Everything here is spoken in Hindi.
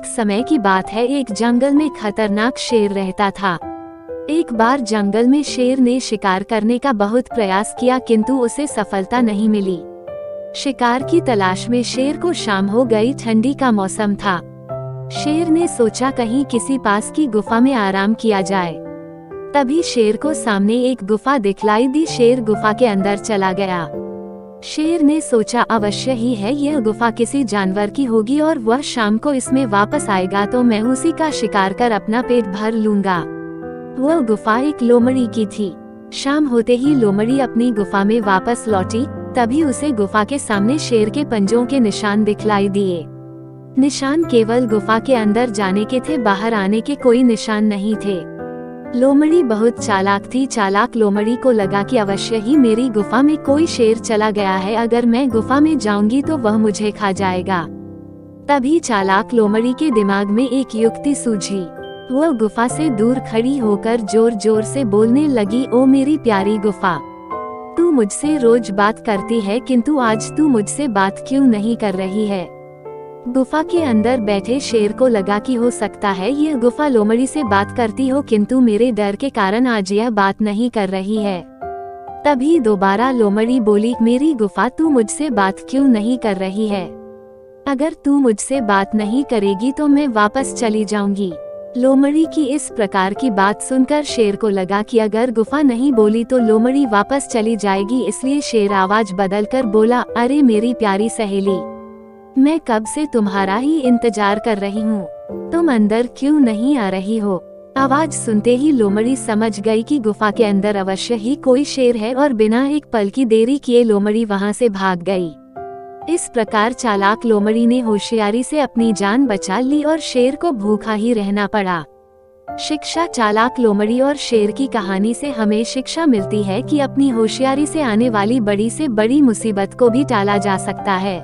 एक समय की बात है, एक जंगल में खतरनाक शेर रहता था। एक बार जंगल में शेर ने शिकार करने का बहुत प्रयास किया, किंतु उसे सफलता नहीं मिली। शिकार की तलाश में शेर को शाम हो गई, ठंडी का मौसम था। शेर ने सोचा कहीं किसी पास की गुफा में आराम किया जाए। तभी शेर को सामने एक गुफा दिखलाई दी। शेर गुफा के अंदर चला गया। शेर ने सोचा अवश्य ही है, यह गुफा किसी जानवर की होगी और वह शाम को इसमें वापस आएगा तो मैं उसी का शिकार कर अपना पेट भर लूंगा। वह गुफा एक लोमड़ी की थी। शाम होते ही लोमड़ी अपनी गुफा में वापस लौटी। तभी उसे गुफा के सामने शेर के पंजों के निशान दिखलाई दिए। निशान केवल गुफा के अंदर जाने के थे, बाहर आने के कोई निशान नहीं थे। लोमड़ी बहुत चालाक थी। चालाक लोमड़ी को लगा कि अवश्य ही मेरी गुफा में कोई शेर चला गया है, अगर मैं गुफा में जाऊंगी तो वह मुझे खा जाएगा। तभी चालाक लोमड़ी के दिमाग में एक युक्ति सूझी। वह गुफा से दूर खड़ी होकर जोर जोर से बोलने लगी, ओ मेरी प्यारी गुफा, तू मुझसे रोज बात करती है, किंतु आज तू मुझसे बात क्यों नहीं कर रही है। गुफा के अंदर बैठे शेर को लगा कि हो सकता है यह गुफा लोमड़ी से बात करती हो, किंतु मेरे डर के कारण आज यह बात नहीं कर रही है। तभी दोबारा लोमड़ी बोली, मेरी गुफा, तू मुझसे बात क्यों नहीं कर रही है। अगर तू मुझसे बात नहीं करेगी तो मैं वापस चली जाऊंगी। लोमड़ी की इस प्रकार की बात सुनकर शेर को लगा कि अगर गुफा नहीं बोली तो लोमड़ी वापस चली जाएगी, इसलिए शेर आवाज बदलकर बोला, अरे मेरी प्यारी सहेली, मैं कब से तुम्हारा ही इंतजार कर रही हूँ, तुम अंदर क्यों नहीं आ रही हो। आवाज सुनते ही लोमड़ी समझ गई कि गुफा के अंदर अवश्य ही कोई शेर है और बिना एक पल की देरी किए लोमड़ी वहां से भाग गई। इस प्रकार चालाक लोमड़ी ने होशियारी से अपनी जान बचा ली और शेर को भूखा ही रहना पड़ा। शिक्षा। चालाक लोमड़ी और शेर की कहानी से हमें शिक्षा मिलती है कि अपनी होशियारी से आने वाली बड़ी से बड़ी मुसीबत को भी टाला जा सकता है।